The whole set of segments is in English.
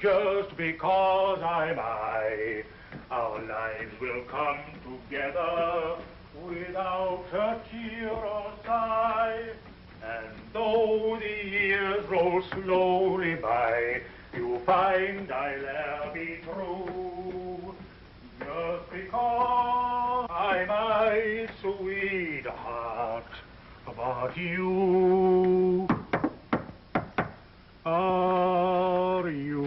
just because I'm I. Our lives will come together without a tear or sigh. And though the years roll slowly by, you find I'll ever be true. Just because I'm my sweetheart, but you are you.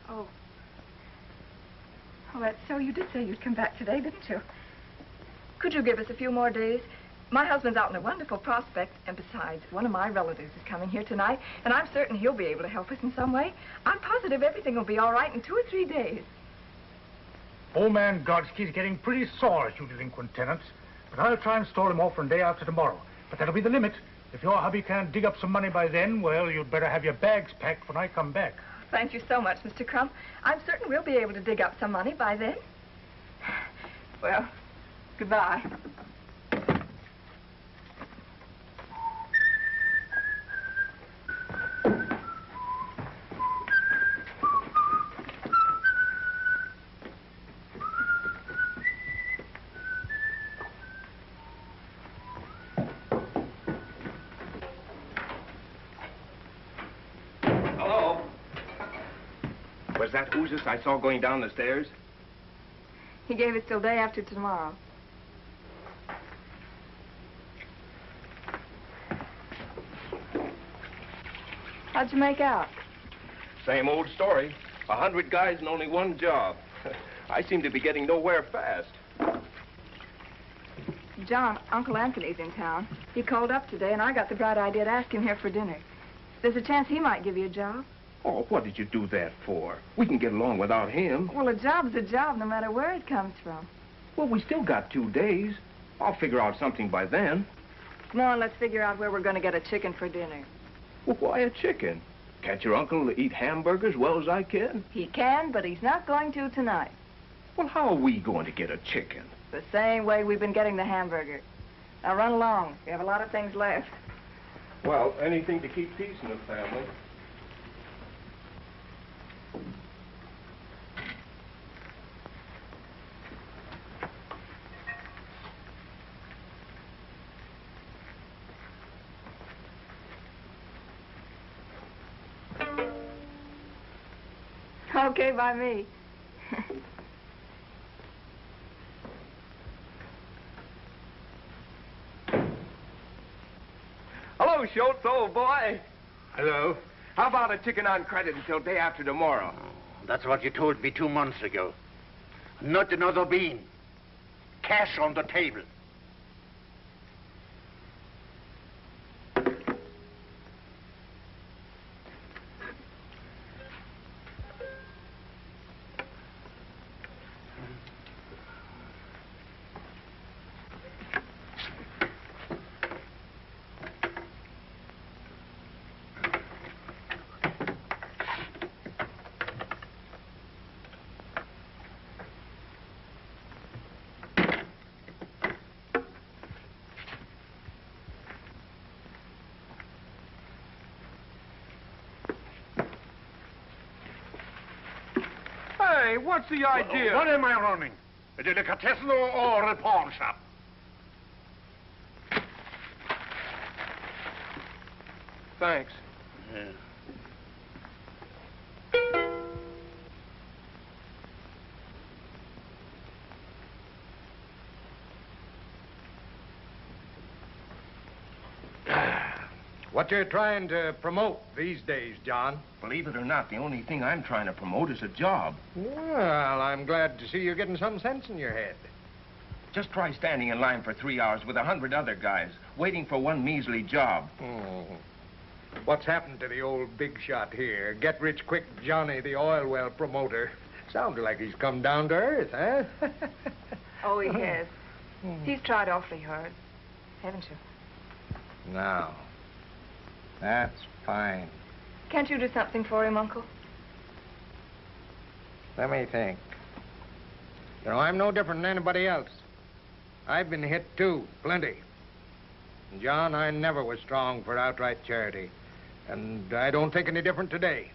Oh, that's so. You did say you'd come back today, didn't you? Could you give us a few more days? My husband's out in a wonderful prospect, and besides, one of my relatives is coming here tonight, and I'm certain he'll be able to help us in some way. I'm positive everything will be all right in 2 or 3 days. Old man Godsky's getting pretty sore at you delinquent tenants, but I'll try and stall him off for a day after tomorrow. But that'll be the limit. If your hubby can't dig up some money by then, well, you'd better have your bags packed when I come back. Thank you so much, Mr. Crump. I'm certain we'll be able to dig up some money by then. Well, goodbye. Was that Oozes I saw going down the stairs? He gave us till day after tomorrow. How'd you make out? Same old story. 100 guys and only one job. I seem to be getting nowhere fast. John, Uncle Anthony's in town. He called up today, and I got the bright idea to ask him here for dinner. There's a chance he might give you a job. Oh, what did you do that for? We can get along without him. Well, a job's a job, no matter where it comes from. Well, we still got 2 days. I'll figure out something by then. Come on, let's figure out where we're going to get a chicken for dinner. Well, why a chicken? Can't your uncle eat hamburgers as well as I can? He can, but he's not going to tonight. Well, how are we going to get a chicken? The same way we've been getting the hamburger. Now, run along. We have a lot of things left. Well, anything to keep peace in the family. Okay, by me. Hello, Schultz, old boy. Hello. How about a chicken on credit until day after tomorrow? That's what you told me 2 months ago. Not another bean. Cash on the table. Hey, what's the idea? What am I running? A delicatessen or a pawn shop? Thanks. Yeah. What you're trying to promote these days, John? Believe it or not, the only thing I'm trying to promote is a job. Well, I'm glad to see you're getting some sense in your head. Just try standing in line for 3 hours with 100 other guys, waiting for one measly job. Oh. What's happened to the old big shot here? Get-rich-quick Johnny, the oil well promoter. Sounded like he's come down to earth, huh? Oh, he has. He's tried awfully hard, haven't you? Now, that's fine. Can't you do something for him, Uncle? Let me think. You know, I'm no different than anybody else. I've been hit, too, plenty. And John, I never was strong for outright charity. And I don't think any different today.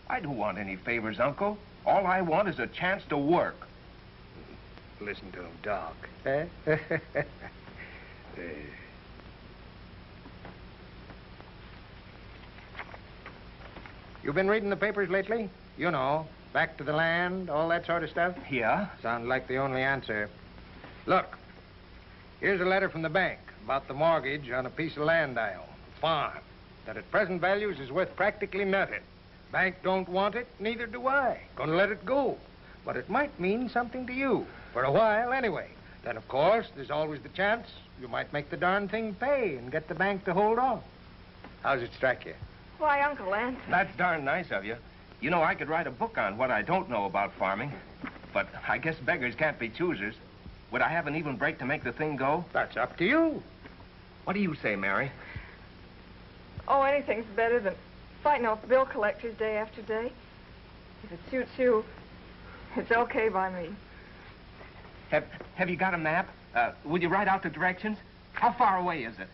I don't want any favors, Uncle. All I want is a chance to work. Listen to him talk. Eh? You been reading the papers lately? You know, back to the land, all that sort of stuff? Yeah? Sounds like the only answer. Look, here's a letter from the bank about the mortgage on a piece of land I own, a farm, that at present values is worth practically nothing. Bank don't want it, neither do I. Gonna let it go. But it might mean something to you, for a while anyway. Then, of course, there's always the chance you might make the darn thing pay and get the bank to hold on. How's it strike you? Why, Uncle Lance? That's darn nice of you. You know, I could write a book on what I don't know about farming. But I guess beggars can't be choosers. Would I have an even break to make the thing go? That's up to you. What do you say, Mary? Oh, anything's better than fighting off bill collectors day after day. If it suits you, it's okay by me. Have you got a map? Will you write out the directions? How far away is it?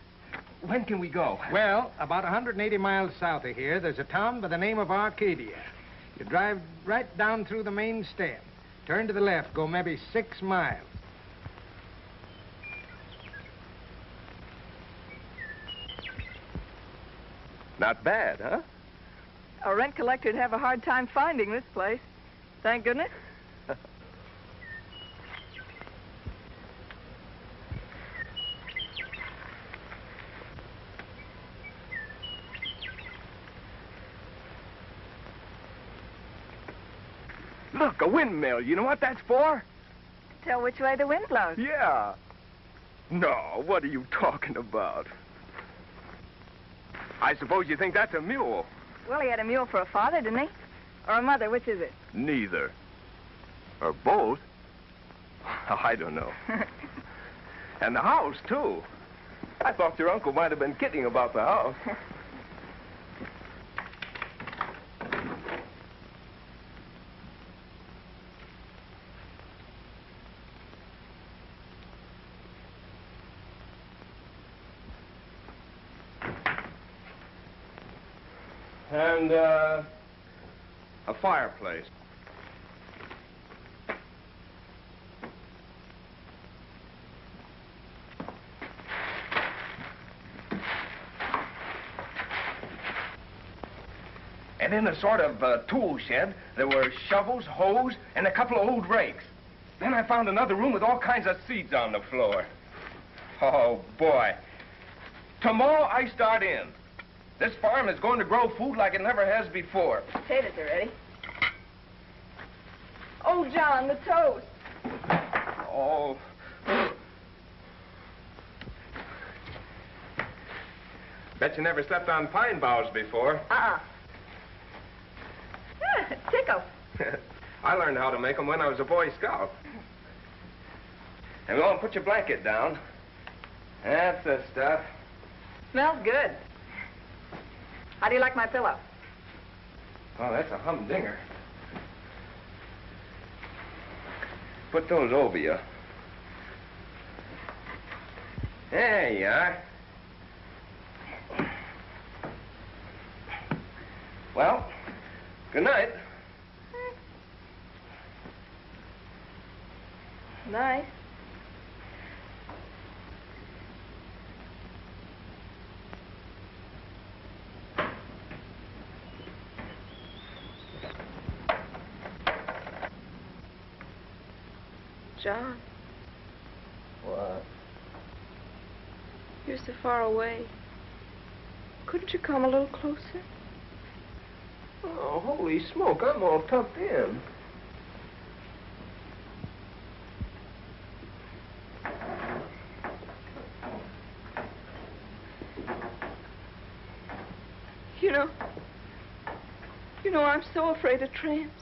When can we go? Well, about 180 miles south of here, there's a town by the name of Arcadia. You drive right down through the main stem. Turn to the left, go maybe 6 miles. Not bad, huh? A rent collector'd have a hard time finding this place. Thank goodness. Look, a windmill. You know what that's for? Tell which way the wind blows. Yeah. No, what are you talking about? I suppose you think that's a mule. Well, he had a mule for a father, didn't he? Or a mother, which is it? Neither. Or both. I don't know. And the house, too. I thought your uncle might have been kidding about the house. And, a fireplace. And in a sort of tool shed, there were shovels, hoes, and a couple of old rakes. Then I found another room with all kinds of seeds on the floor. Oh, boy. Tomorrow I start in. This farm is going to grow food like it never has before. Potatoes are ready. Oh, John, the toast. Oh. Bet you never slept on pine boughs before. Yeah, tickle. I learned how to make them when I was a Boy Scout. And go and put your blanket down. That's the stuff. Smells good. How do you like my pillow? Oh, that's a humdinger. Put those over you. There you are. Well, good night. Nice. John, What? you're so far away. Couldn't you come a little closer? Oh, holy smoke, I'm all tucked in. You know, I'm so afraid of tramps.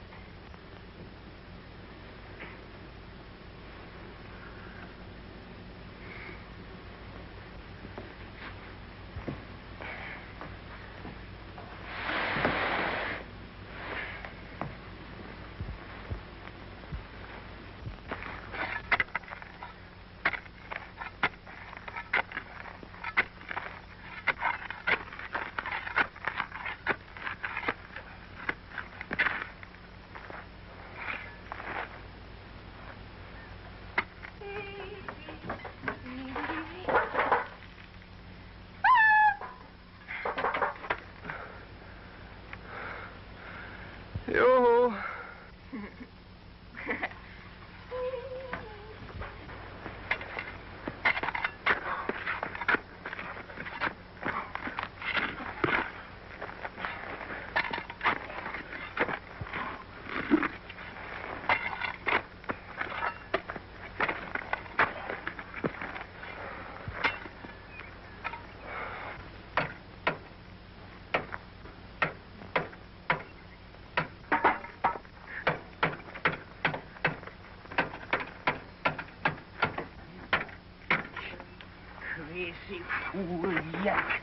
Crazy fool, yak.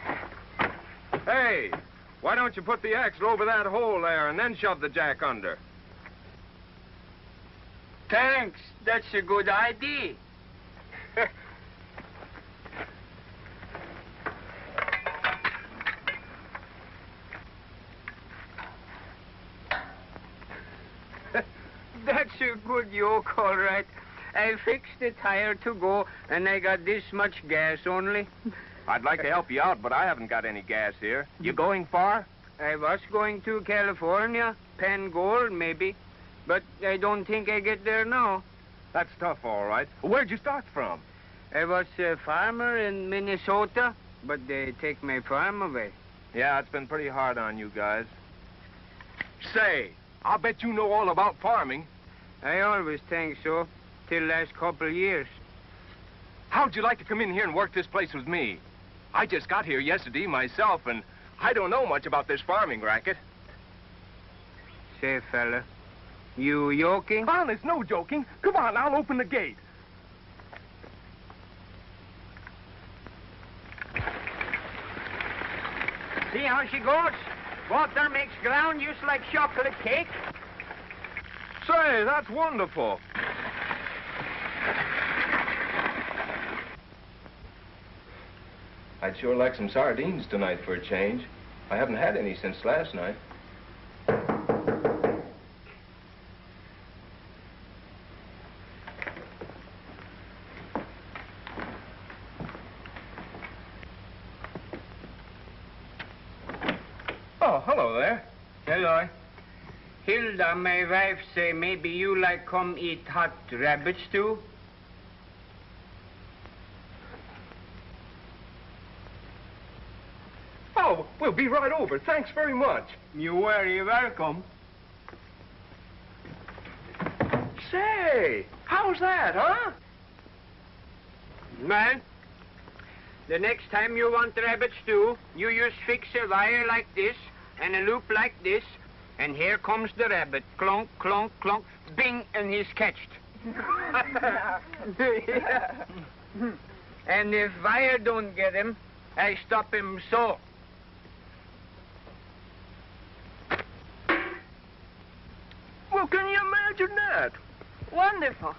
Hey, why don't you put the axle over that hole there and then shove the jack under? Thanks. That's a good idea. That's a good yoke, all right. I fixed the tire to go, and I got this much gas only. I'd like to help you out, but I haven't got any gas here. You going far? I was going to California, Penn Gold, maybe. But I don't think I get there now. That's tough, all right. Where'd you start from? I was a farmer in Minnesota, but they take my farm away. Yeah, it's been pretty hard on you guys. Say, I'll bet you know all about farming. I always think so, till last couple years. How'd you like to come in here and work this place with me? I just got here yesterday myself, and I don't know much about this farming racket. Say, fella, you yoking? Honest, no joking. Come on, I'll open the gate. See how she goes? Water makes ground just like chocolate cake. Say, that's wonderful. I'd sure like some sardines tonight for a change. I haven't had any since last night. Oh, hello there. Hello. Hilda, my wife, say maybe you like come eat hot rabbit stew? Oh, we'll be right over. Thanks very much. You're very welcome. Say, how's that, huh? Man, the next time you want rabbit stew, you just fix a wire like this and a loop like this, and here comes the rabbit. Clunk, clunk, clunk, bing, and he's catched. And if wire don't get him, I stop him so. Well, can you imagine that? Wonderful.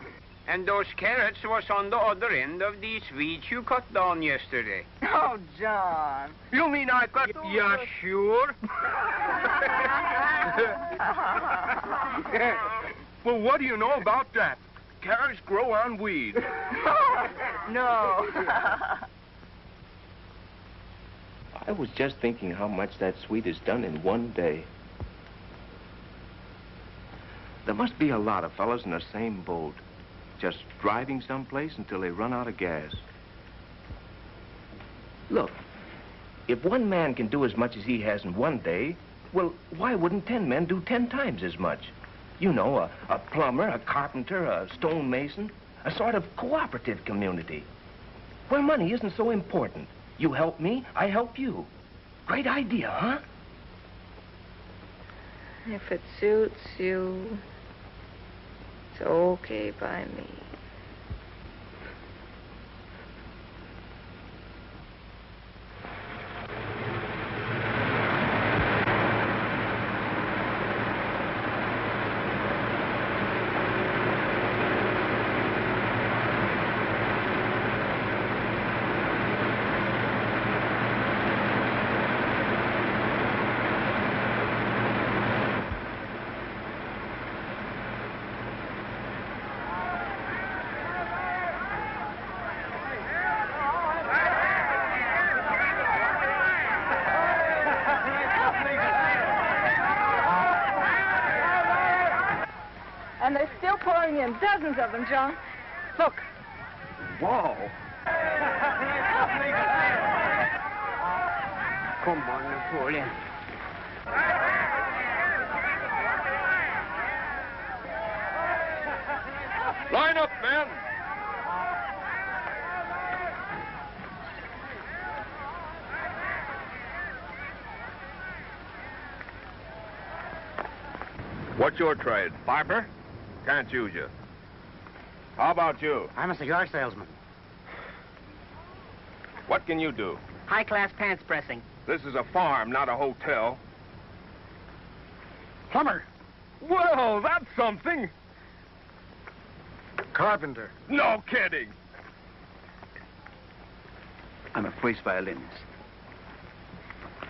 And those carrots was on the other end of these weeds you cut down yesterday. Oh, John. You mean I got... Yeah, sure. Well, what do you know about that? Carrots grow on weeds. No. I was just thinking how much that sweet is done in one day. There must be a lot of fellas in the same boat, just driving someplace until they run out of gas. Look, if one man can do as much as he has in one day, well, why wouldn't 10 men do 10 times as much? You know, a plumber, a carpenter, a stonemason, a sort of cooperative community, where money isn't so important. You help me, I help you. Great idea, huh? If it suits you, it's okay by me. And they're still pouring in, dozens of them, John. Look. Whoa. Come on, Napoleon. Line up, men. What's your trade? Barber? Can't use you. How about you? I'm a cigar salesman. What can you do? High-class pants pressing. This is a farm, not a hotel. Plumber. Well, that's something. Carpenter. No kidding. I'm a voice violinist.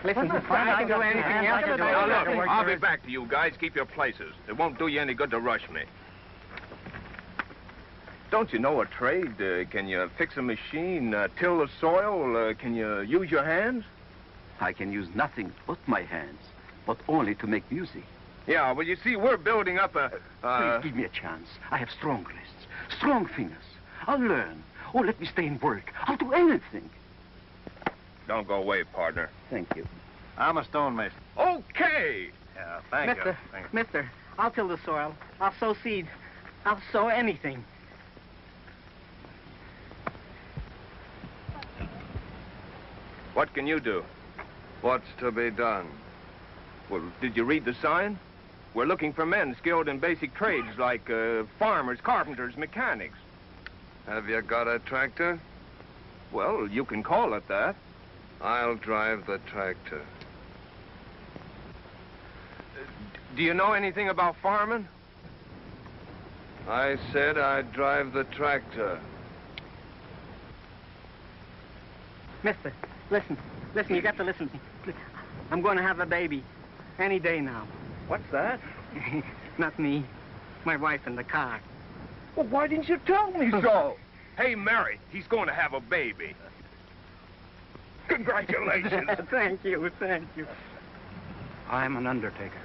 Listen, I can do anything else. Now, look, I'll be back to you guys. Keep your places. It won't do you any good to rush me. Don't you know a trade? Can you fix a machine, till the soil? Can you use your hands? I can use nothing but my hands, but only to make music. Yeah, well, you see, we're building up a... Please give me a chance. I have strong wrists, strong fingers. I'll learn. Oh, let me stay and work. I'll do anything. Don't go away, partner. Thank you. I'm a stonemason. Okay. Yeah, thank you. Mister, I'll till the soil. I'll sow seed. I'll sow anything. What can you do? What's to be done? Well, did you read the sign? We're looking for men skilled in basic trades like farmers, carpenters, mechanics. Have you got a tractor? Well, you can call it that. I'll drive the tractor. Do you know anything about farming? I said I'd drive the tractor. Mister, listen, you got to listen. I'm going to have a baby any day now. What's that? Not me, my wife in the car. Well, why didn't you tell me so? Hey, Mary, he's going to have a baby. Congratulations. Thank you. I'm an undertaker.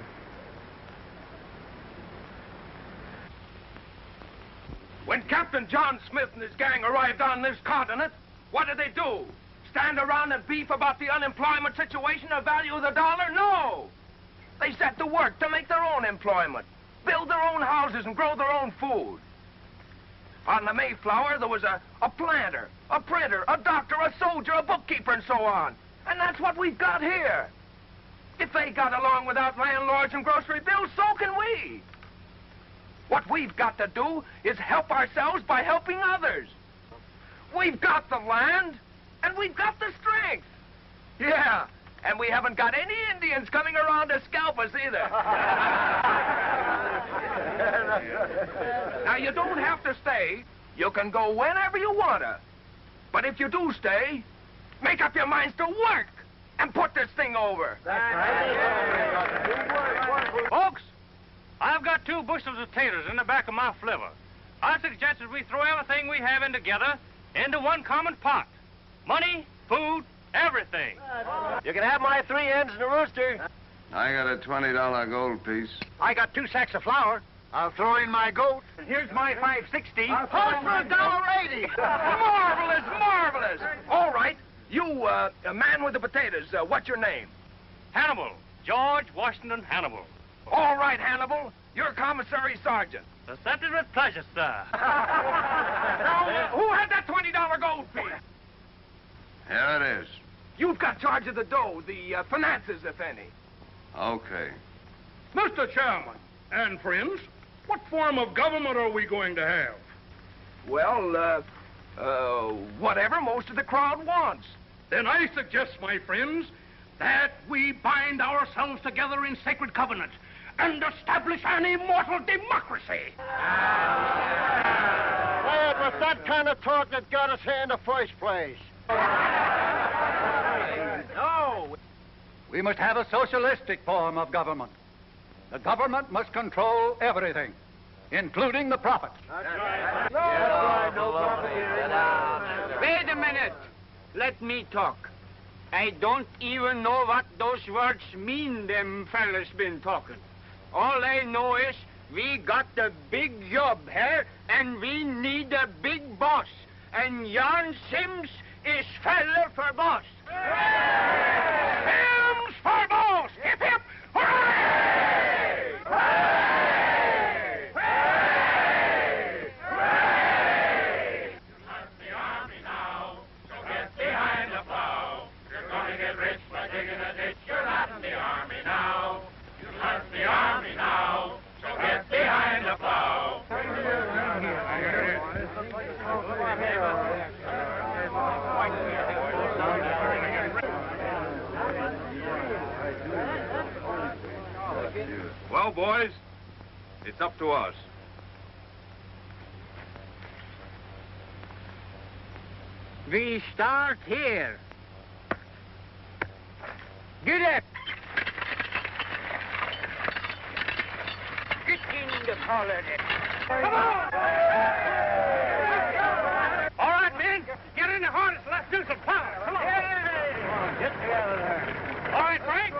When Captain John Smith and his gang arrived on this continent, what did they do? Stand around and beef about the unemployment situation or value of the dollar? No! They set to work to make their own employment, build their own houses and grow their own food. On the Mayflower, there was a planter, a printer, a doctor, a soldier, a bookkeeper, and so on. And that's what we've got here. If they got along without landlords and grocery bills, so can we. What we've got to do is help ourselves by helping others. We've got the land, and we've got the strength. Yeah, and we haven't got any Indians coming around to scalp us either. Now, you don't have to stay. You can go whenever you wanna. But if you do stay, make up your minds to work and put this thing over. That's right. Folks, I've got 2 bushels of taters in the back of my flivver. I suggest that we throw everything we have in together into one common pot. Money, food, everything. You can have my 3 hens and a rooster. I got a $20 gold piece. I got 2 sacks of flour. I'll throw in my goat. And here's my $5.60. Hold for $1.80. Marvelous, marvelous. All right, you, man with the potatoes, what's your name? Hannibal. George Washington Hannibal. All right, Hannibal, you're commissary sergeant. Accepted with pleasure, sir. Now, who had that $20 gold piece? Here it is. You've got charge of the dough, the finances, if any. Okay. Mr. Chairman and friends, what form of government are we going to have? Well, whatever most of the crowd wants. Then I suggest, my friends, that we bind ourselves together in sacred covenant and establish an immortal democracy. Well, it was that kind of talk that got us here in the first place. No. We must have a socialistic form of government. The government must control everything, including the profits. Wait a minute. Let me talk. I don't even know what those words mean them fellas been talking. All I know is We got a big job here, and we need a big boss. And Jan Sims is feller for boss. Sims for boss! Hip, hip! Hooray! Hooray! Hooray! Hooray! Start the army now, so get behind the plow. You're gonna get rich by digging a ditch. You're not in the army now. You start the army now, so get behind the plow. Well, boys, it's up to us. We start here. Get up. Get in the collar. Come on! All right, men. Get in the harness. Let's do some power. Come on. Get together there. All right, Frank.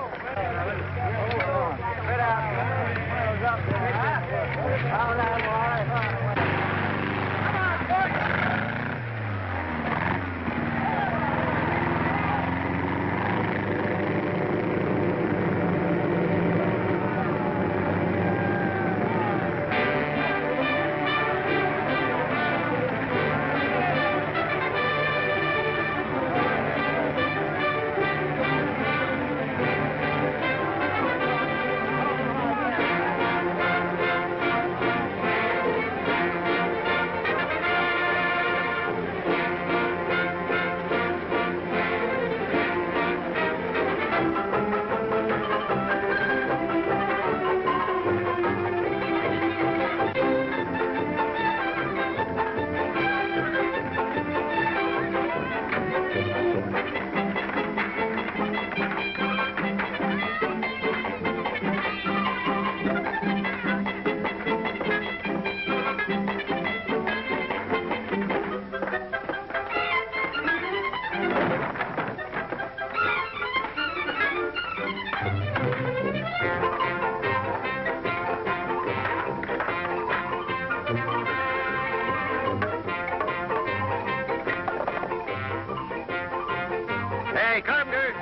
Hey, Carpenter.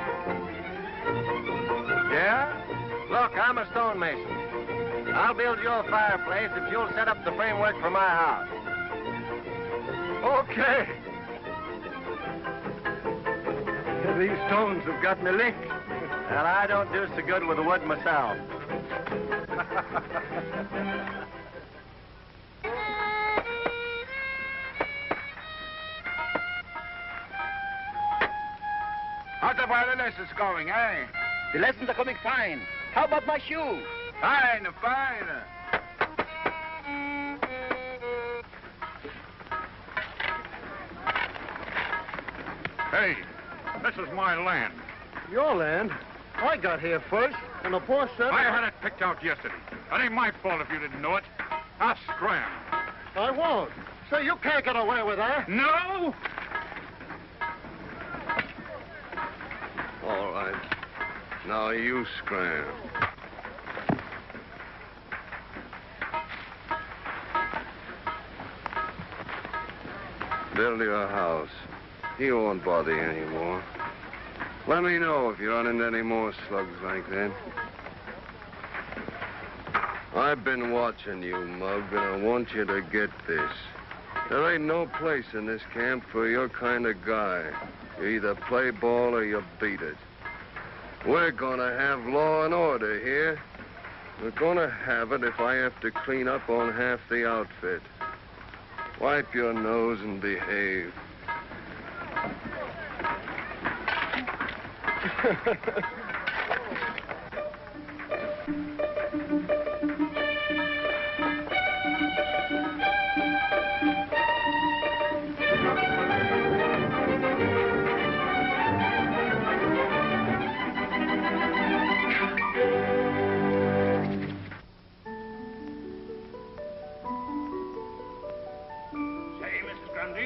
Yeah? Look, I'm a stonemason. I'll build you a fireplace if you'll set up the framework for my house. Okay. These stones have got me licked. And I don't do so good with the wood myself. How's the violinists going, eh? The lessons are coming fine. How about my shoe? Fine, fine. Hey, this is my land. Your land? I got here first, and the poor son... I had it picked out yesterday. That ain't my fault if you didn't know it. I'll scram. I won't. So you can't get away with that. No? All right. Now you scram. Build your house. He won't bother you anymore. Let me know if you run into any more slugs like that. I've been watching you, Mug, and I want you to get this. There ain't no place in this camp for your kind of guy. You either play ball or you beat it. We're gonna have law and order here. We're gonna have it if I have to clean up on half the outfit. Wipe your nose and behave.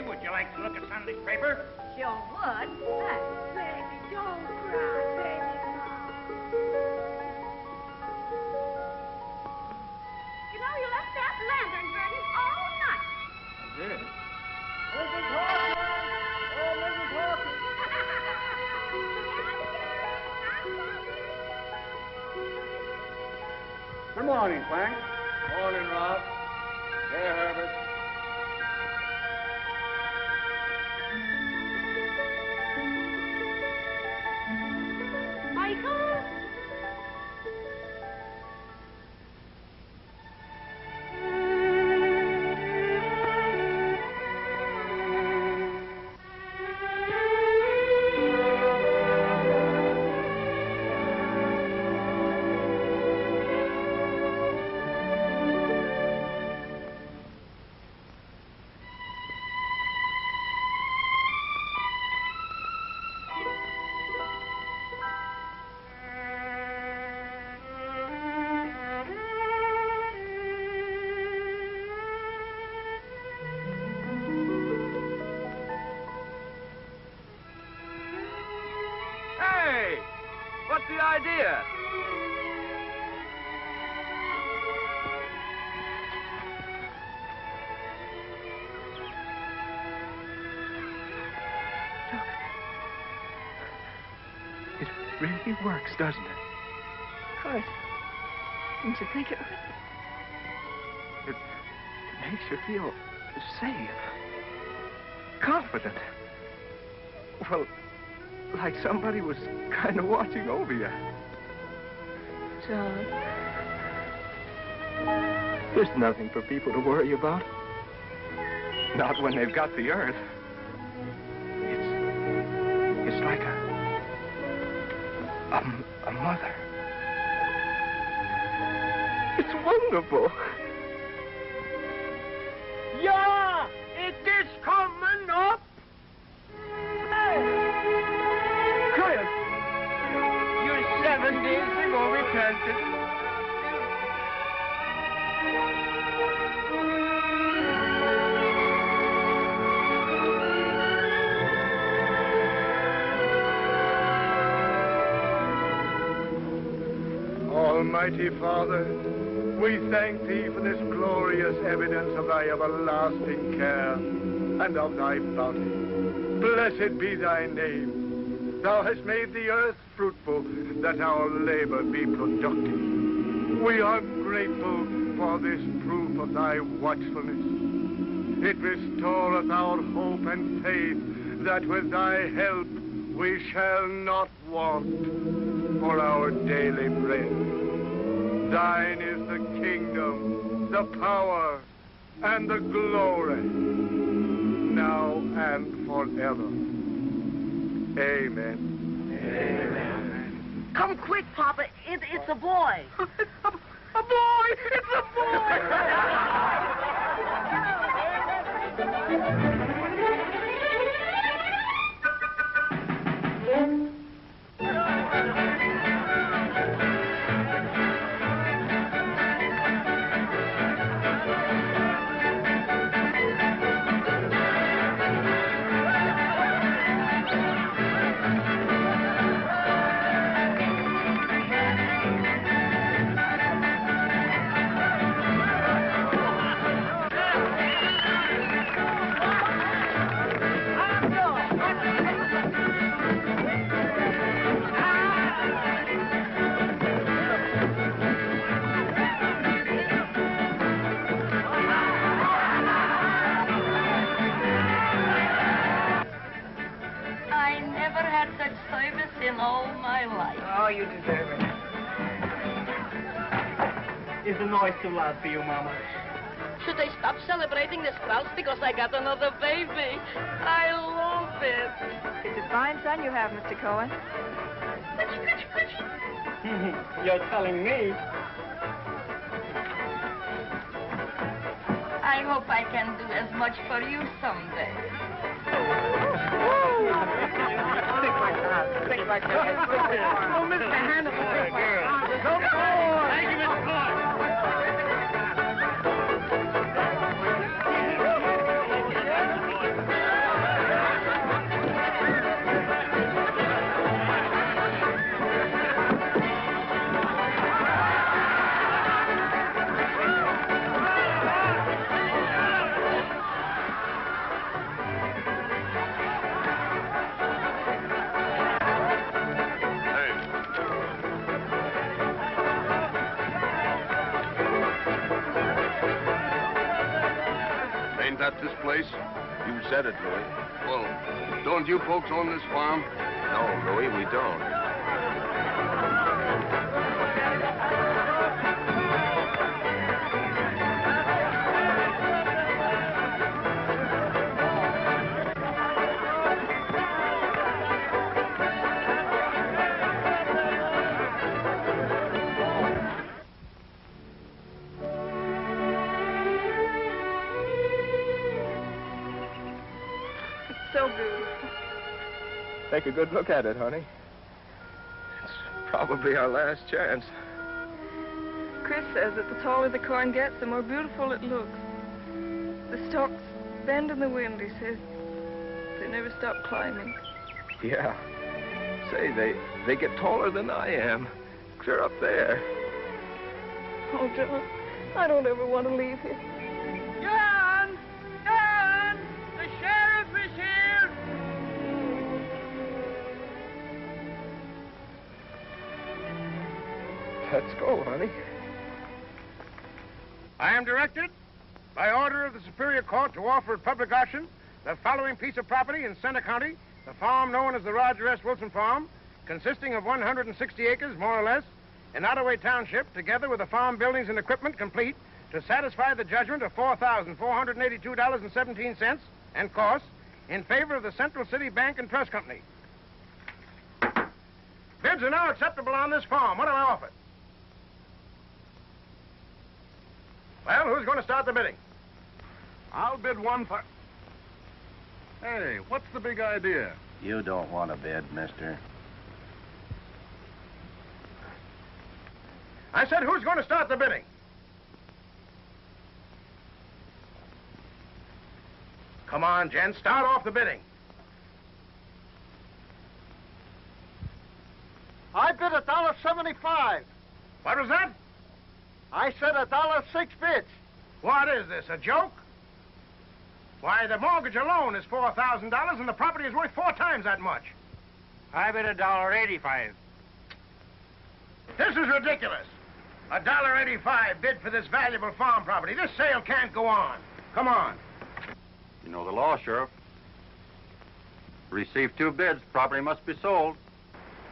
Would you like to look at Sunday's paper? Sure would. Baby, don't cry, baby. You know, lantern burning all night. Yeah. Good morning, Frank. Morning, Ralph. Here, Herbert. Michael? Hey! What's the idea? Look. It really works, doesn't it? Of course. Didn't you think it would? It makes you feel safe, confident. Well, like somebody was kind of watching over you. John. There's nothing for people to worry about. Not when they've got the earth. It's like a mother. It's wonderful. Yeah, it is coming up. Chris, you 7 days ago repented. Almighty Father, we thank thee for this glorious evidence of thy everlasting care and of thy bounty. Blessed be thy name. Thou hast made the earth fruitful, that our labor be productive. We are grateful for this proof of thy watchfulness. It restoreth our hope and faith that with thy help we shall not want for our daily bread. Thine is the kingdom, the power, and the glory, now and forever. Amen. Amen. Come quick, Papa. It's a boy. A boy! It's a I never had such service in all my life. Oh, you deserve it. It's a nice to lad for you, Mama. Should I stop celebrating this Strauss because I got another baby? I love it. It's a fine son you have, Mr. Cohen. You're telling me. I hope I can do as much for you someday. Stick like that. Stick like that. Oh, Mr. Hannibal. Come on. Thank you, Mr. Clark. Ain't that this place? You said it, Louis. Well, don't you folks own this farm? No, Louis, we don't. So beautiful. Take a good look at it, honey. It's probably our last chance. Chris says that the taller the corn gets, the more beautiful it looks. The stalks bend in the wind, he says. They never stop climbing. Yeah. Say, they get taller than I am. Clear up there. Oh, John, I don't ever want to leave here. John! John! The sheriff is here! Let's go, honey. I am directed, by order of the Superior Court, to offer at public auction the following piece of property in Center County, the farm known as the Roger S. Wilson Farm, consisting of 160 acres, more or less, in Ottaway Township, together with the farm buildings and equipment complete, to satisfy the judgment of $4,482.17 and costs in favor of the Central City Bank and Trust Company. Bids are now acceptable on this farm. What do I offer? Well, who's going to start the bidding? I'll bid one for... Hey, what's the big idea? You don't want to bid, mister. I said, who's going to start the bidding? Come on, Jen, start off the bidding. I bid $1.75. What was that? I said $1.06 bids. What is this, a joke? Why, the mortgage alone is $4,000 and the property is worth 4 times that much. I bid $1.85. This is ridiculous. $1.85 bid for this valuable farm property. This sale can't go on. Come on. You know the law, Sheriff. Receive 2 bids, property must be sold.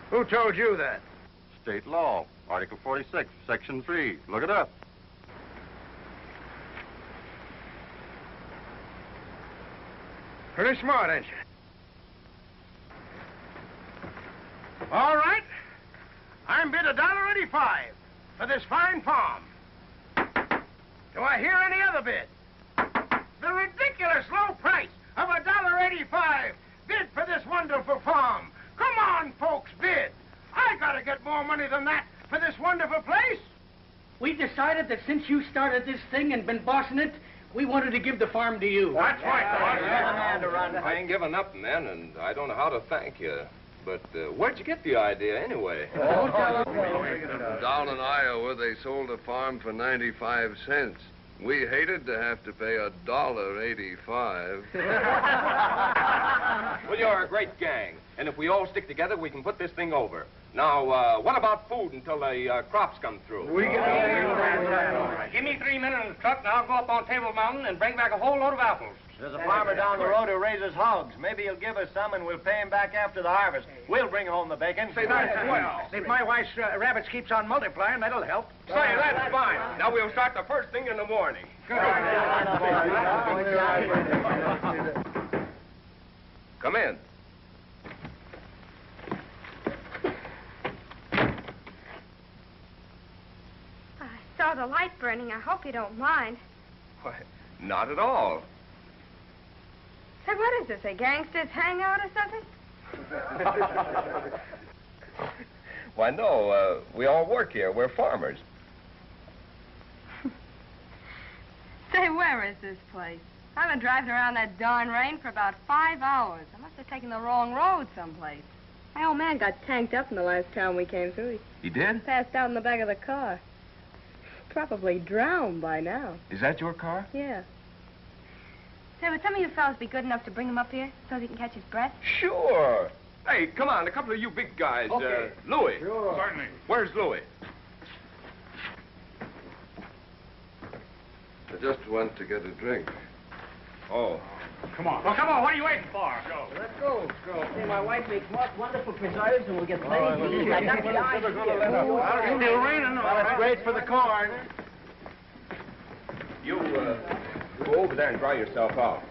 Who told you that? State law, Article 46, Section 3. Look it up. Pretty smart, ain't you? All right. I'm bid $1.85 for this fine farm. Do I hear any other bid? The ridiculous low price of $1.85 bid for this wonderful farm. Come on, folks, bid. I gotta get more money than that for this wonderful place. We decided that since you started this thing and been bossing it, we wanted to give the farm to you. That's right. I ain't given up, man, and I don't know how to thank you. But where'd you get the idea, anyway? Down in Iowa, they sold a farm for 95 cents. We hated to have to pay $1.85. Well, you're a great gang, and if we all stick together, we can put this thing over. Now, what about food until the crops come through? Give me 3 men in the truck, and I'll go up on Table Mountain and bring back a whole load of apples. There's a farmer down the road who raises hogs. Maybe he'll give us some, and we'll pay him back after the harvest. We'll bring home the bacon. Say, that's swell. If my wife's rabbits keeps on multiplying, that'll help. Say, that's fine. Now we'll start the first thing in the morning. Come in. I saw the light burning. I hope you don't mind. Why, not at all. Say, what is this, a gangster's hangout or something? Why, no, we all work here. We're farmers. Say, where is this place? I've been driving around that darn rain for about 5 hours. I must have taken the wrong road someplace. My old man got tanked up in the last town we came through. He did? Passed out in the back of the car. Probably drowned by now. Is that your car? Yeah. Say, would some of you fellas be good enough to bring him up here so he can catch his breath? Sure. Hey, come on, a couple of you big guys. Okay. Louis. Sure. Certainly. Where's Louis? I just went to get a drink. Oh. Come on. Well, come on. What are you waiting for? Go. Let's go. Say, my wife makes most wonderful preserves, and we'll get plenty to eat. I got the idea. It's still raining. Well, it's great for the corn. You go over there and dry yourself out.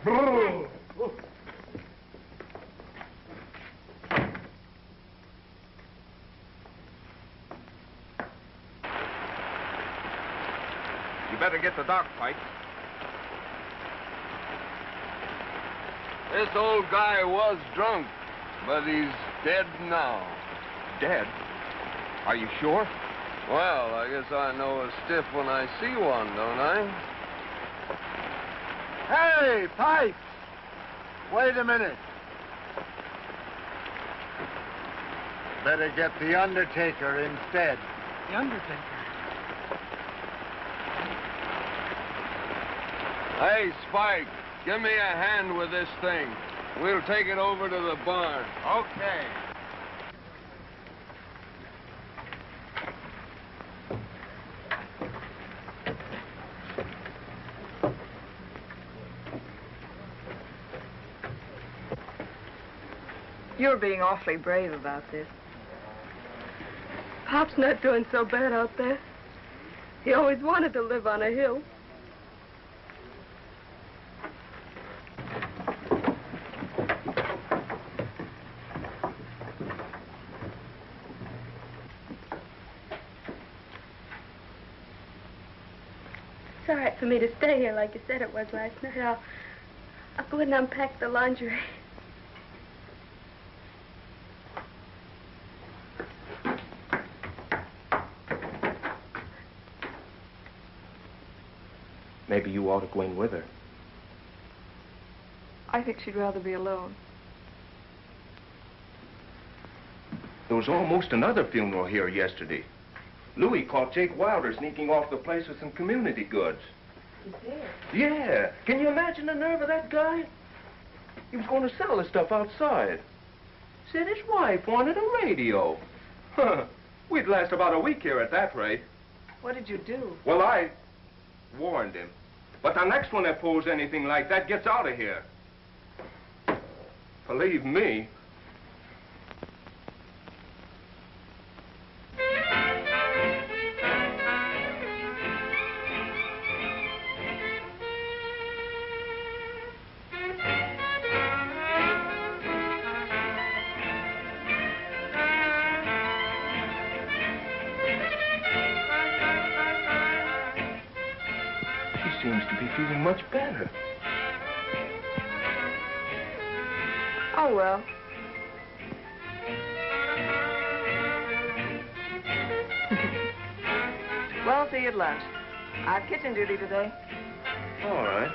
You better get the dark pipe. This old guy was drunk, but he's dead now. Dead? Are you sure? Well, I guess I know a stiff when I see one, don't I? Hey, Pipe! Wait a minute. Better get the Undertaker instead. The Undertaker? Hey, Spike, give me a hand with this thing. We'll take it over to the barn. Okay. You're being awfully brave about this. Pop's not doing so bad out there. He always wanted to live on a hill. It's all right for me to stay here like you said it was last night. I'll go and unpack the laundry. Maybe you ought to go in with her. I think she'd rather be alone. There was almost another funeral here yesterday. Louis caught Jake Wilder sneaking off the place with some community goods. He did? Yeah. Can you imagine the nerve of that guy? He was going to sell the stuff outside. Said his wife wanted a radio. Huh. We'd last about a week here at that rate. What did you do? Well, I warned him. But the next one that pulls anything like that gets out of here. Believe me. Seems to be feeling much better. Oh, well. Well, see you at lunch. I have kitchen duty today. All right.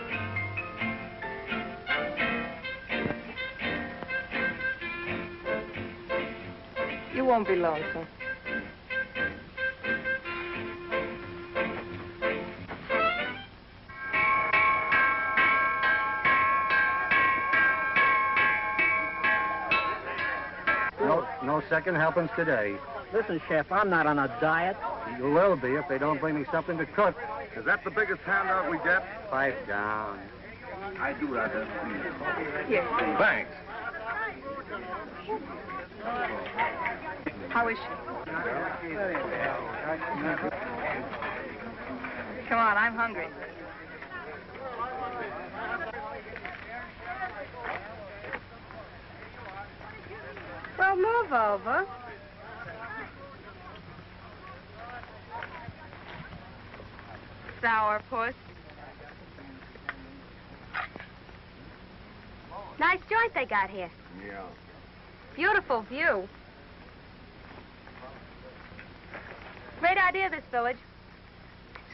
You won't be lonesome. No second helpings today. Listen, Chef, I'm not on a diet. You will be if they don't bring me something to cook. Is that the biggest handout we get? Pipe down. I do rather. Yes. Thanks. How is she? Come on, I'm hungry. Well, move over. Sourpuss. Nice joint they got here. Yeah. Beautiful view. Great idea, this village.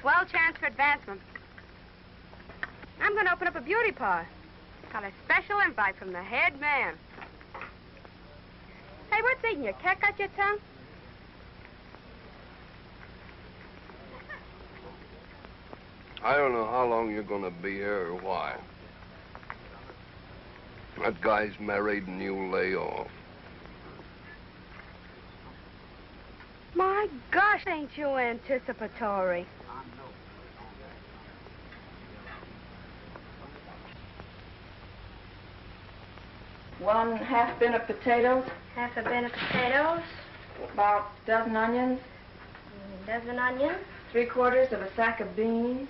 Swell chance for advancement. I'm going to open up a beauty parlor. Got a special invite from the head man. Hey, what's eating you? Cat got your tongue? I don't know how long you're gonna be here or why. That guy's married and you lay off. My gosh, ain't you anticipatory? 1 half bin of potatoes. Half a bin of potatoes. About a dozen onions. A dozen onions. 3/4 of a sack of beans.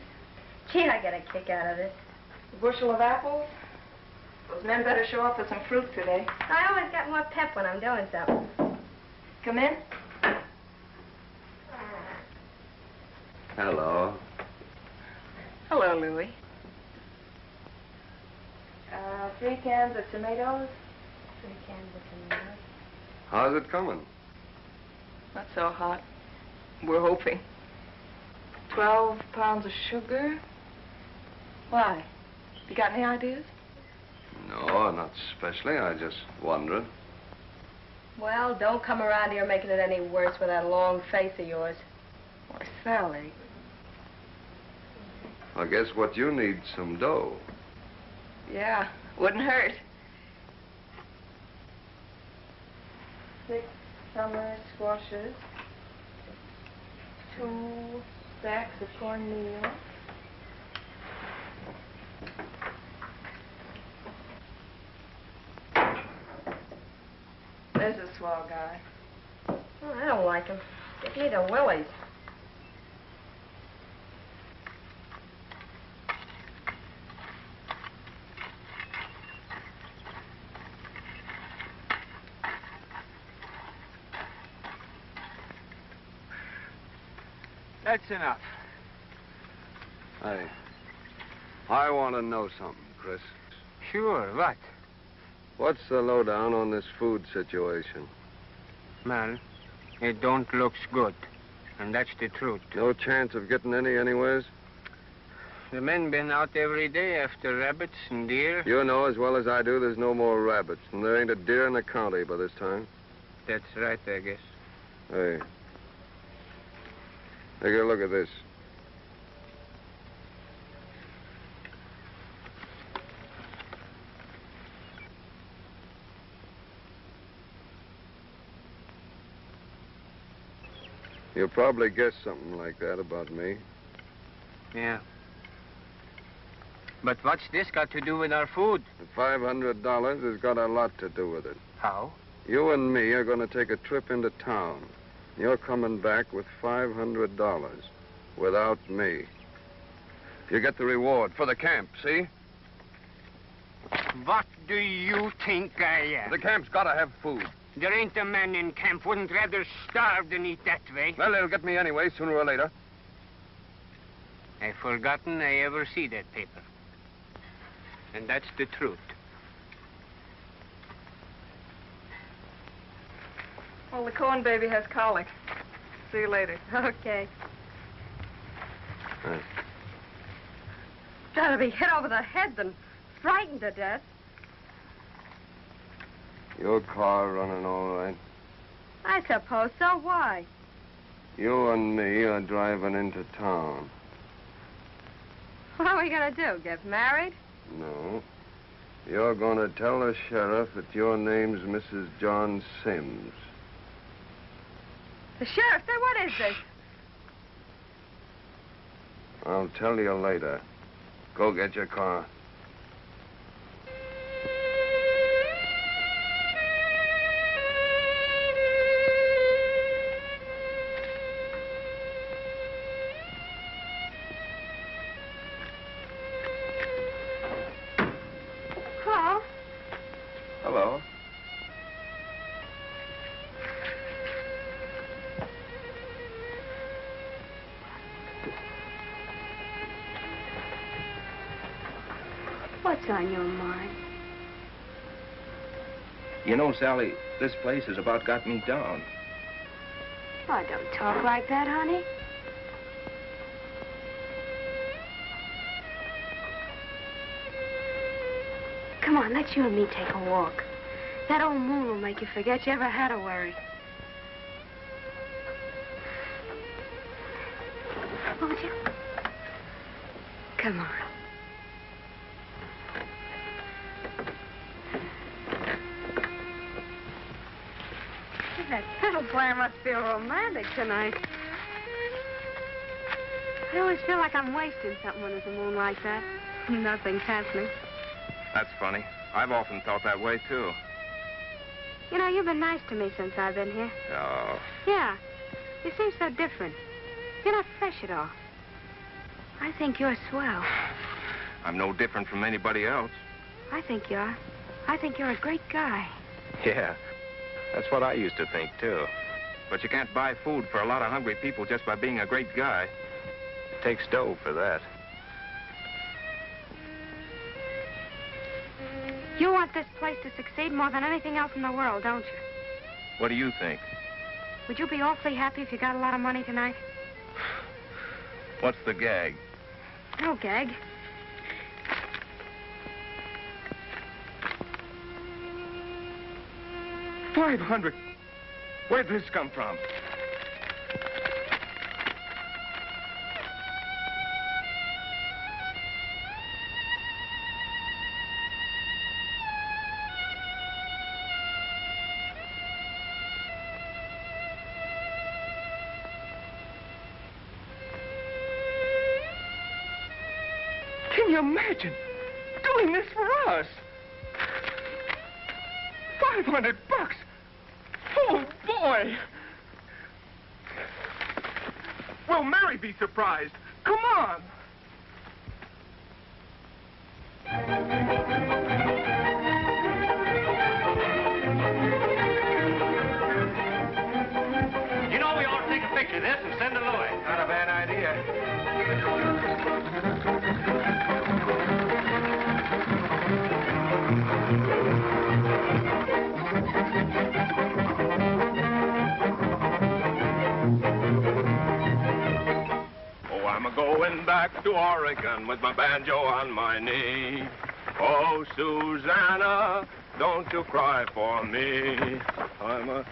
Gee, I get a kick out of this. A bushel of apples. Those men better show up with some fruit today. I always got more pep when I'm doing something. Come in. Hello. Hello, Louie. 3 cans of tomatoes. 3 cans of tomatoes. How's it coming? Not so hot. We're hoping. 12 pounds of sugar. Why? You got any ideas? No, not especially. I just wondered. Well, don't come around here making it any worse with that long face of yours. Why, Sally. I guess what you need some dough. Yeah, wouldn't hurt. 6 summer squashes. 2 sacks of cornmeal. There's a swell guy. Oh, I don't like him. Give me the willies. That's enough. Hey, I want to know something, Chris. Sure, what? What's the lowdown on this food situation? Well, it don't looks good. And that's the truth. No chance of getting any anyways? The men been out every day after rabbits and deer. You know as well as I do there's no more rabbits, and there ain't a deer in the county by this time. That's right, I guess. Hey. Take a look at this. You'll probably guess something like that about me. Yeah. But what's this got to do with our food? The $500 has got a lot to do with it. How? You and me are going to take a trip into town. You're coming back with $500 without me. You get the reward for the camp, see? What do you think I am? The camp's got to have food. There ain't a man in camp wouldn't rather starve than eat that way. Well, it'll get me anyway, sooner or later. I've forgotten I ever see that paper. And that's the truth. Well, the corn baby has colic. See you later. Okay. Right. Better be hit over the head than frightened to death. Your car running all right? I suppose so. Why? You and me are driving into town. What are we going to do, get married? No. You're going to tell the sheriff that your name's Mrs. John Sims. The sheriff? Say, what is this? I'll tell you later. Go get your car. Carl? Hello. What's on your mind? You know, Sally, this place has about got me down. Oh, don't talk like that, honey. Come on, let's you and me take a walk. That old moon will make you forget you ever had a worry. Won't you? Come on. That fiddle player must feel romantic tonight. I always feel like I'm wasting something when there's a moon like that. Nothing's happening. That's funny. I've often felt that way, too. You know, you've been nice to me since I've been here. Oh. Yeah. You seem so different. You're not fresh at all. I think you're swell. I'm no different from anybody else. I think you are. I think you're a great guy. Yeah, that's what I used to think, too. But you can't buy food for a lot of hungry people just by being a great guy. It takes dough for that. You want this place to succeed more than anything else in the world, don't you? What do you think? Would you be awfully happy if you got a lot of money tonight? What's the gag? No gag. $500. Where'd this come from? Can you imagine doing this for us? $500. Oh, boy. Will Mary be surprised? Come on. You know, we ought to take a picture of this and send it to Louis. Not a bad idea. Oh, I'm a-going back to Oregon with my banjo on my knee. Oh, Susanna, don't you cry for me. I'm a...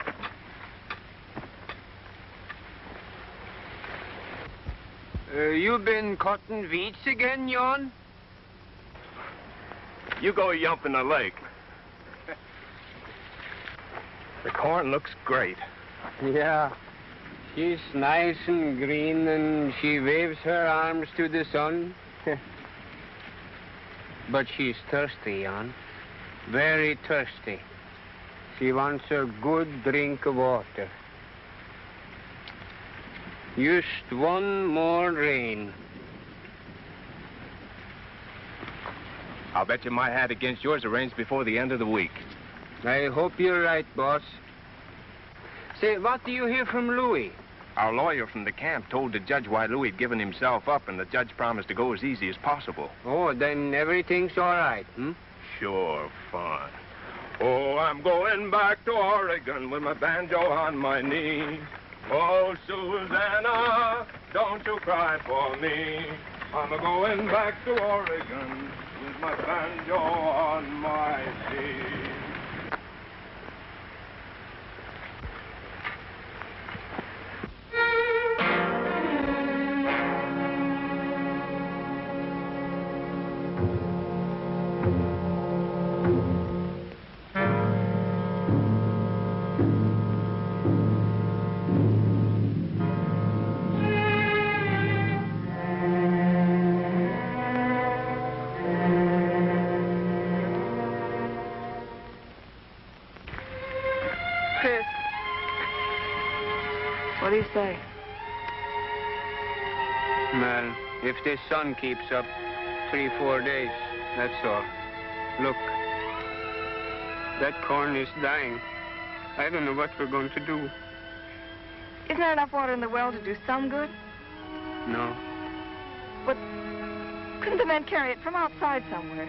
You been cutting weeds again, Jon? You go yump in the lake. The corn looks great. Yeah. She's nice and green, and she waves her arms to the sun. But she's thirsty, Jon. Very thirsty. She wants a good drink of water. Just one more rain. I'll bet you my hat against yours arranged before the end of the week. I hope you're right, boss. Say, what do you hear from Louis? Our lawyer from the camp told the judge why Louis had given himself up, and the judge promised to go as easy as possible. Oh, then everything's all right, hmm? Sure, fun. Oh, I'm going back to Oregon with my banjo on my knee. Oh, Susanna, don't you cry for me. I'm a-going back to Oregon with my banjo on my knee. Chris, what do you say? Well, if this sun keeps up 3-4 days, that's all. Look, that corn is dying. I don't know what we're going to do. Isn't there enough water in the well to do some good? No. But couldn't the men carry it from outside somewhere?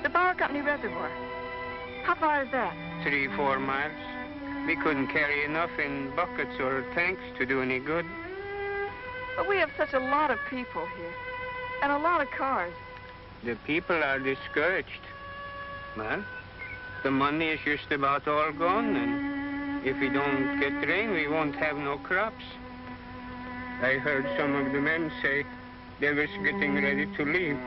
The Power Company reservoir. How far is that? 3-4 miles. We couldn't carry enough in buckets or tanks to do any good. But we have such a lot of people here. And a lot of cars. The people are discouraged. Well, the money is just about all gone, and if we don't get rain, we won't have no crops. I heard some of the men say they was getting ready to leave.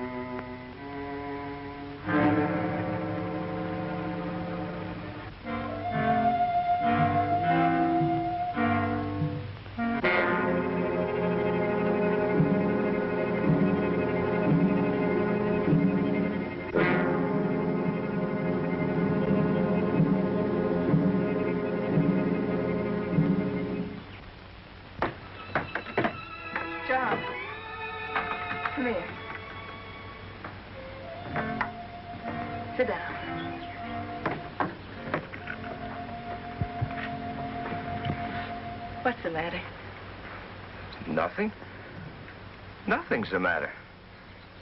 Sit down. What's the matter? Nothing. Nothing's the matter.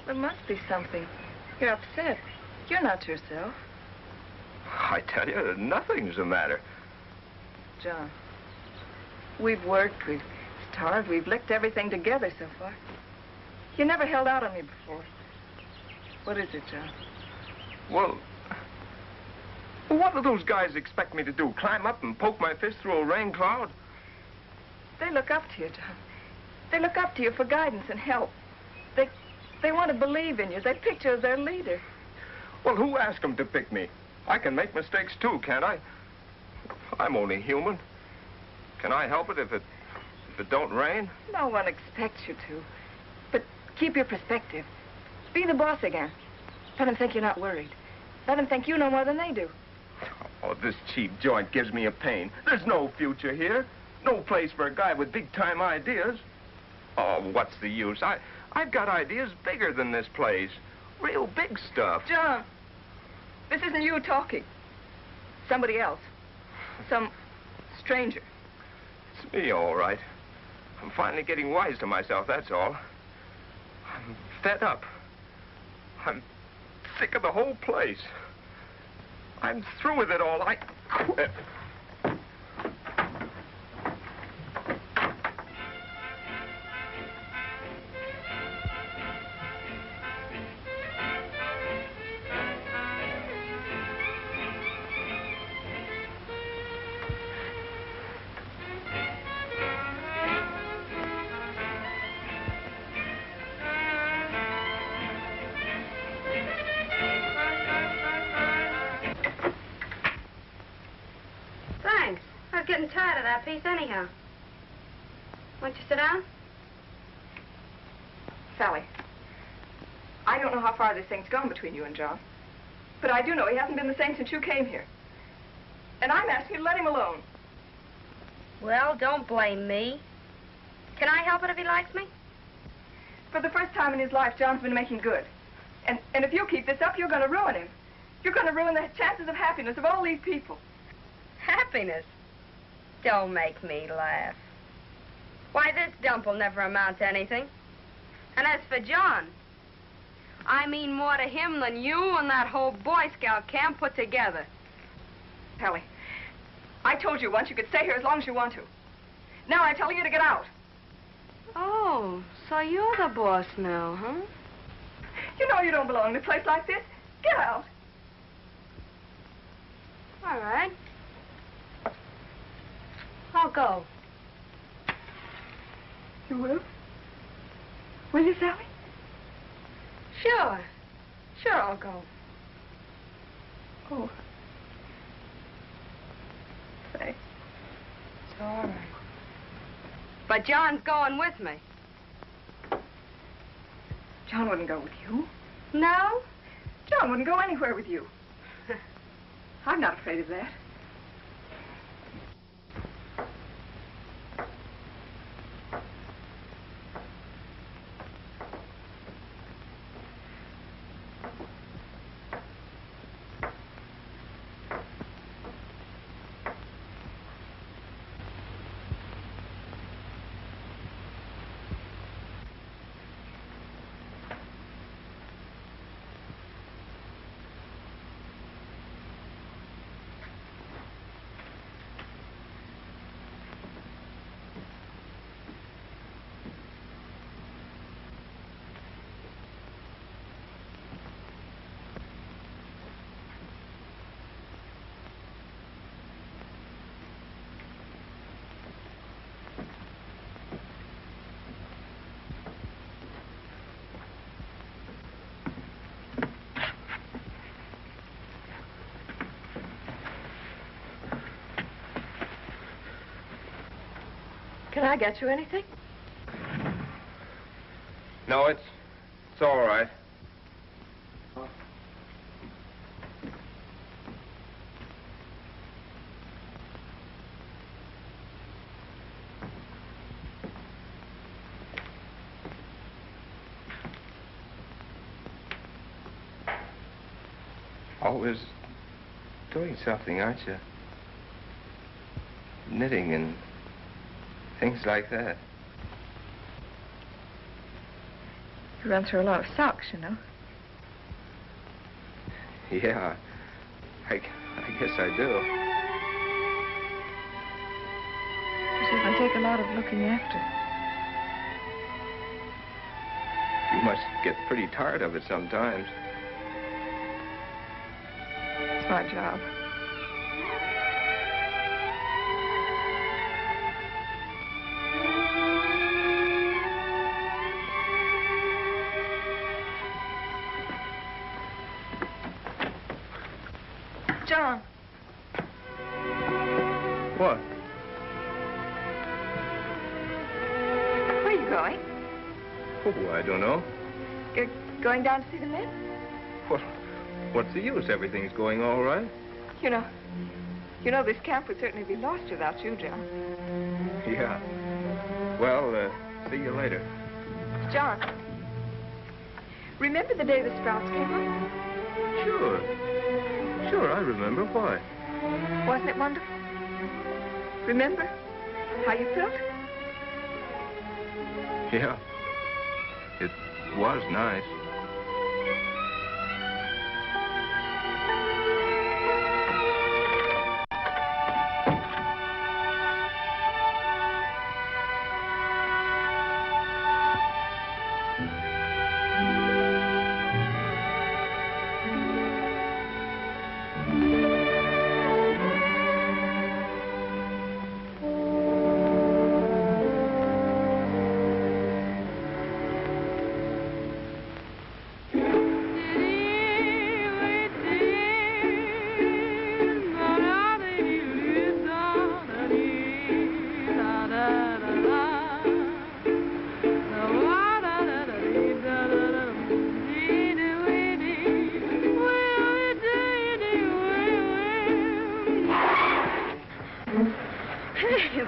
There must be something. You're upset. You're not yourself. I tell you, nothing's the matter. John, we've worked, we've starved, we've licked everything together so far. You never held out on me before. What is it, John? Well, what do those guys expect me to do? Climb up and poke my fist through a rain cloud? They look up to you, John. They look up to you for guidance and help. They want to believe in you. They picked you as their leader. Well, who asked them to pick me? I can make mistakes too, can't I? I'm only human. Can I help it if it don't rain? No one expects you to. But keep your perspective. Be the boss again. Let them think you're not worried. Let them think you know more than they do. Oh, this cheap joint gives me a pain. There's no future here. No place for a guy with big-time ideas. Oh, what's the use? I've got ideas bigger than this place. Real big stuff. John, this isn't you talking. Somebody else. Some stranger. It's me, all right. I'm finally getting wise to myself, that's all. I'm fed up. I'm sick of the whole place. I'm through with it all. I quit. Thanks. I was getting tired of that piece anyhow. Won't you sit down? Sally, I don't know how far this thing's gone between you and John, but I do know he hasn't been the same since you came here. And I'm asking you to let him alone. Well, don't blame me. Can I help it if he likes me? For the first time in his life, John's been making good. And if you keep this up, you're going to ruin him. You're going to ruin the chances of happiness of all these people. Happiness? Don't make me laugh. Why, this dump will never amount to anything. And as for John, I mean more to him than you and that whole Boy Scout camp put together. Sally, I told you once you could stay here as long as you want to. Now I'm telling you to get out. Oh, so you're the boss now, huh? You know you don't belong in a place like this. Get out. All right. I'll go. You will? Will you, Sally? Sure. Sure, I'll go. Oh. Say. It's all right. But John's going with me. John wouldn't go with you. No? John wouldn't go anywhere with you. I'm not afraid of that. Can I get you anything? No, it's all right. always doing something, aren't you? Knitting and things like that. You run through a lot of socks, you know. Yeah, I guess I do. You see, I take a lot of looking after. You must get pretty tired of it sometimes. It's my job. John. What? Where are you going? Oh, I don't know. You're going down to see the men? Well, what's the use? Everything's going all right. You know this camp would certainly be lost without you, John. Yeah. Well, see you later. John, remember the day the Sprouts came home? Sure. Sure, I remember. Why? Wasn't it wonderful? Remember how you felt? Yeah. It was nice.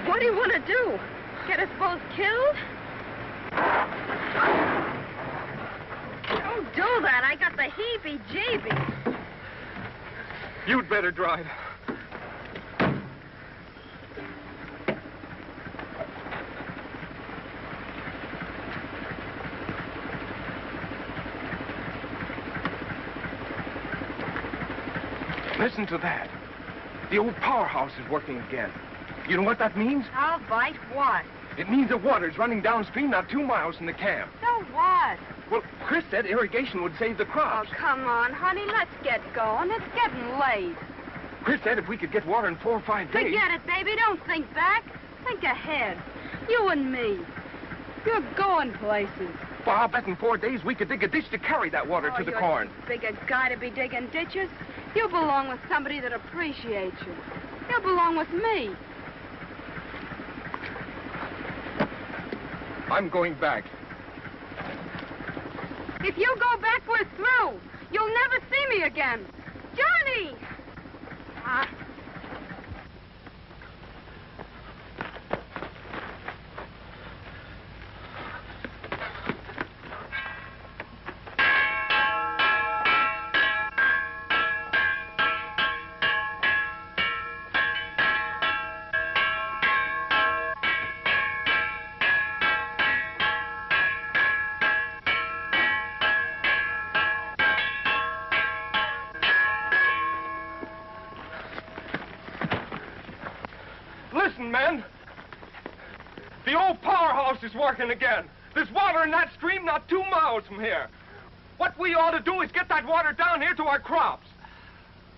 What do you want to do? Get us both killed? Don't do that. I got the heebie-jeebies. You'd better drive. Listen to that. The old powerhouse is working again. You know what that means? I'll bite what? It means the water's running downstream not 2 miles from the camp. So what? Well, Chris said irrigation would save the crops. Oh, come on, honey. Let's get going. It's getting late. Chris said if we could get water in 4 or 5 days... Forget it, baby. Don't think back. Think ahead. You and me. You're going places. Well, I'll bet in 4 days we could dig a ditch to carry that water to the corn. You're too big a guy to be digging ditches. You belong with somebody that appreciates you. You belong with me. I'm going back. If you go back, we're through. You'll never see me again. Johnny! Listen, men. The old powerhouse is working again. There's water in that stream not 2 miles from here. What we ought to do is get that water down here to our crops.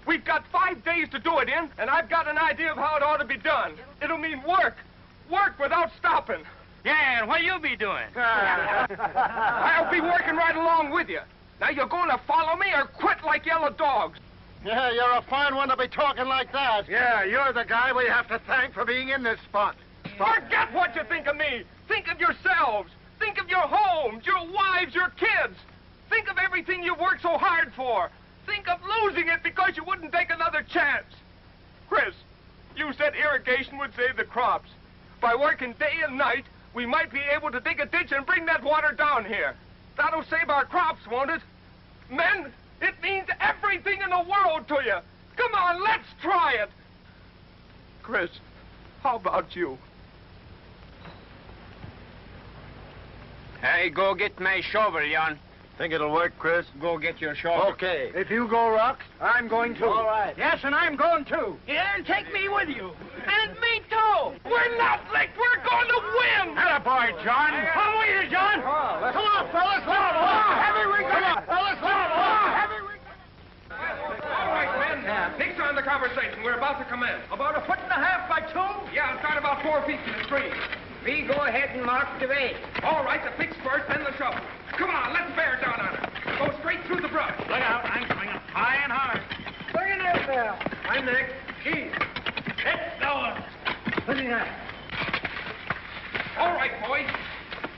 We've got 5 days to do it in, and I've got an idea of how it ought to be done. It'll mean work. Work without stopping. Yeah, and what you be doing? I'll be working right along with you. Now, you're going to follow me or quit like yellow dogs? Yeah, you're a fine one to be talking like that. Yeah, you're the guy we have to thank for being in this spot. Forget what you think of me. Think of yourselves. Think of your homes, your wives, your kids. Think of everything you worked so hard for. Think of losing it because you wouldn't take another chance. Chris, you said irrigation would save the crops. By working day and night, we might be able to dig a ditch and bring that water down here. That'll save our crops, won't it? Men, it means everything. anything in the world to you. Come on, let's try it. Chris, how about you? Hey, go get my shovel, Jan. Think it'll work, Chris? Go get your shovel. Okay. If you go, Rox, I'm going too. All right. Yes, and I'm going too. Yeah, and take me with you. And me too. We're not licked. We're going to win. Atta boy, John. Come with you, John. Come on, fellas. Come on. Heavy we go. Fellas, come on. Heavy we go. All right, men. Nix on the conversation. We're about to commence. About 1.5 feet by 2? Yeah, start about 4 feet from the stream. We go ahead and mark the way. All right, the picks first, then the shovel. Come on, let's bear down on it. Go straight through the brush. Look out, I'm swinging high and hard. Bring it out there. I'm next. Keith. It's going. Listen at All right, boys.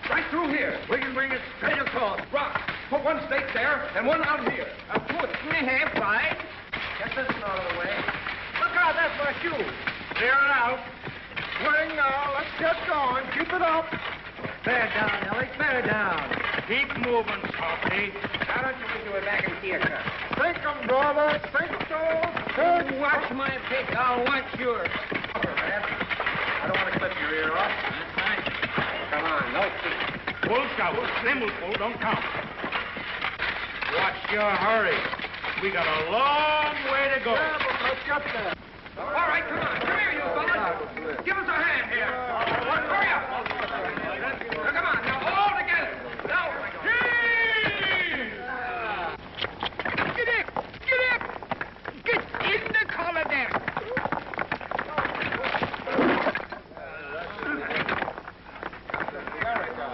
Right through here. We can bring it straight across. Rock. Put one stake there and one out here. A foot and a half wide. Get this one out of the way. Look out, that's my shoe. Clear it out. Swing now. Let's get going. Keep it up. Bear down, Ellie. Bear down. Keep moving, Softly. Why don't you do it back in theater? Think 'em, brother. Think 'em. Watch my pick. I'll watch yours. I don't want to clip your ear off. That's right. Come on, no feet. Full shovel. Them will pull, don't count. Watch your hurry. We got a long way to go. Yeah, but let's get there. All right, come on. Come here, you fellas. Give us a hand here. Hurry up. Now, come on. Now, all together. Now, Get up. Get up. Get in the collar there.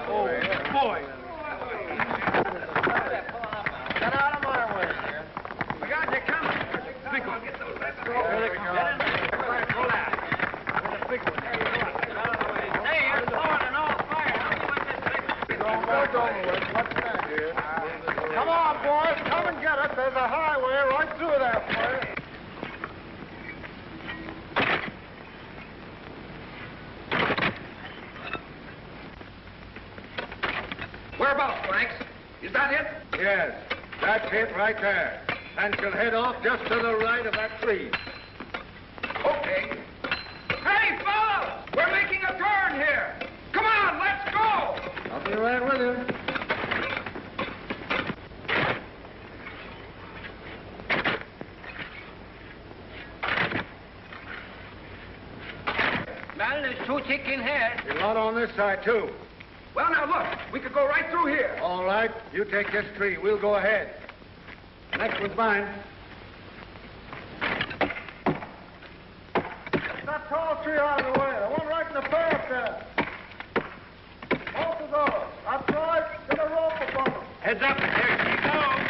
Oh, boy. Get out of my way. We got you coming. Big one. Get in there. Pull out. Big one. Hey, you're throwing an old fire. How do you want this thing? Come on, boys. Come and get it. There's a highway right through there for you. whereabouts, Franks? Is that it? Yes, that's it right there. And she'll head off just to the right of that tree. Okay. Hey, fellas! We're making a turn here. Come on, let's go! I'll be right with you. Well, there's 2 chicken heads. There's a lot on this side, too. Well, now, look. We could go right through here. All right, you take this tree. We'll go ahead. Next one's mine. That tall tree out of the way. The one right in the path there. Both of those. That's right. Get a rope above them. Heads up. There she goes.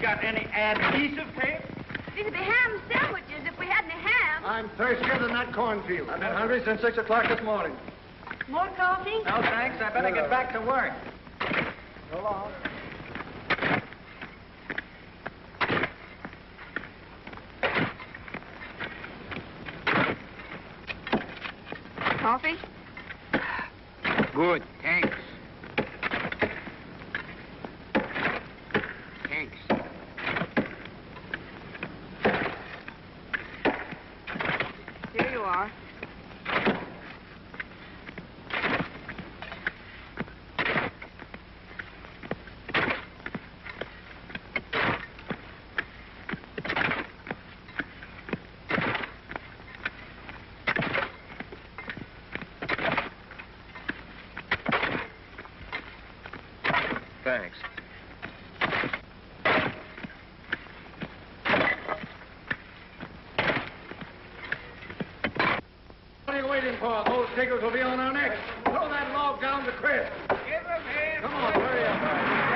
Got any adhesive tape? These would be ham sandwiches if we had any ham. I'm thirstier than that cornfield. I've been hungry since 6 o'clock this morning. More coffee? No, thanks. I better get back to work. So long. Coffee? Good, thanks. Thanks. Here you are. Thanks. What are you waiting for? Those tickers will be on our necks. Throw that log down to Chris. Give him here. Come on, hurry up.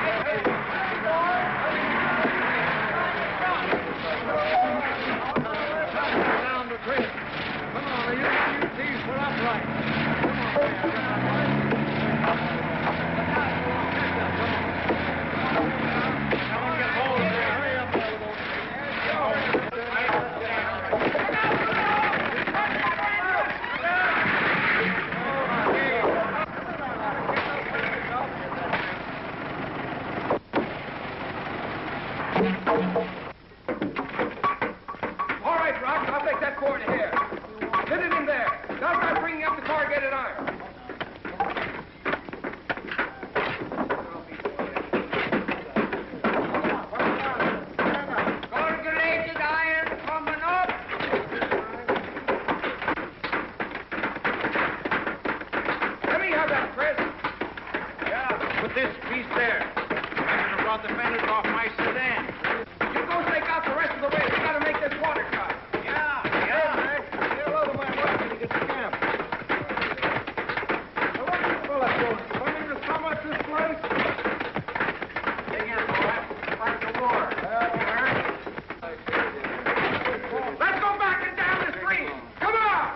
All right, Rock, I'll take that board here. Fit it in there. Now start bringing up the corrugated iron. Corrugated iron coming up. Let me have that, Chris. Yeah, put this piece there. I should have brought the fenders off my sedan. You go take out the rest of the way. We gotta make this water cut. Yeah. Say hello to my wife when you get to camp. Now, what's this fella doing? Coming to sum up this place? Dig in, boy. Fight the war. Let's go back and down the street. Come on!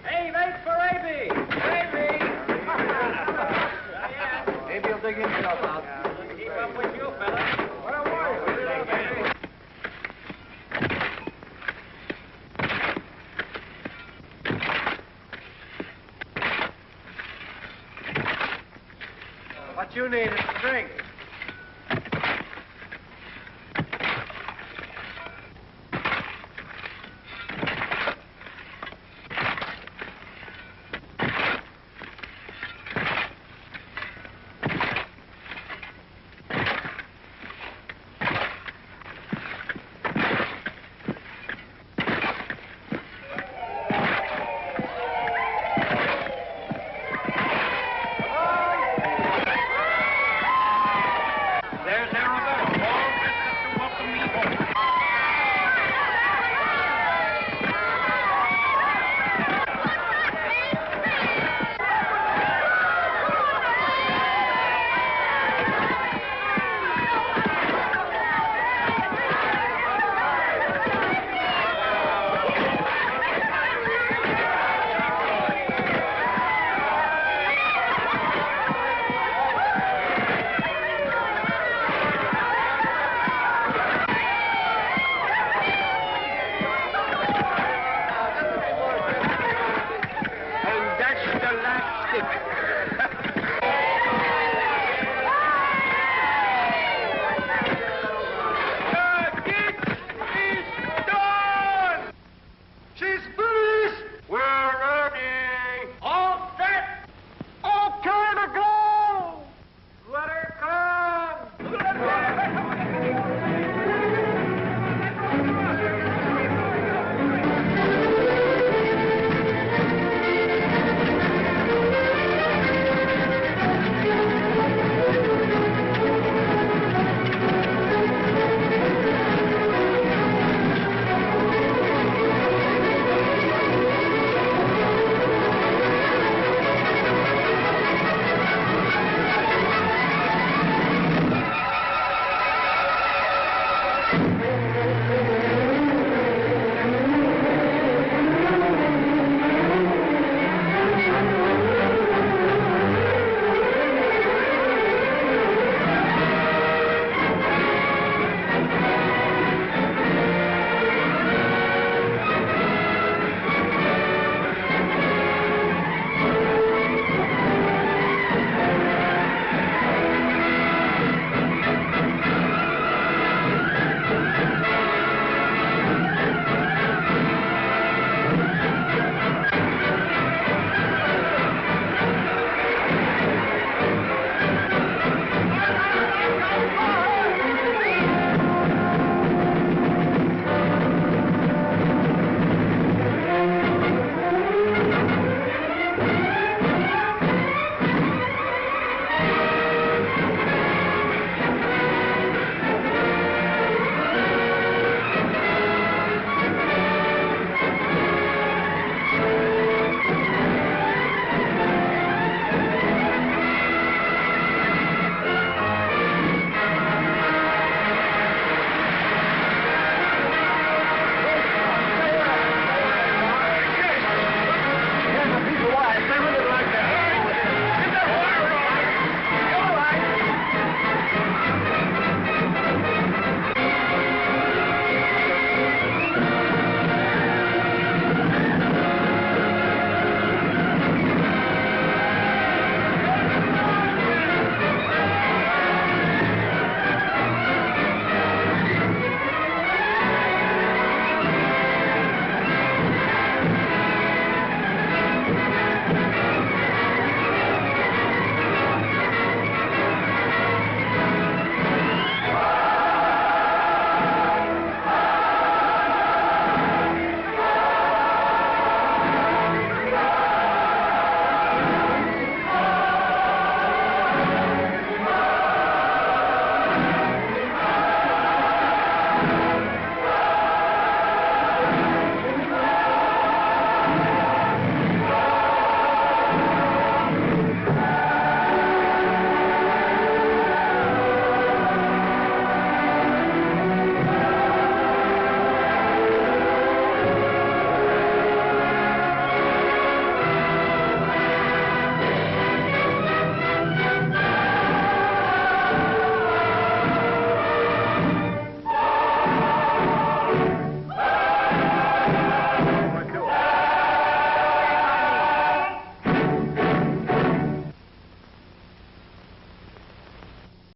Hey, wait for Avy. Avy. Maybe he'll dig himself out. Keep up with you, fella. What you need is a drink.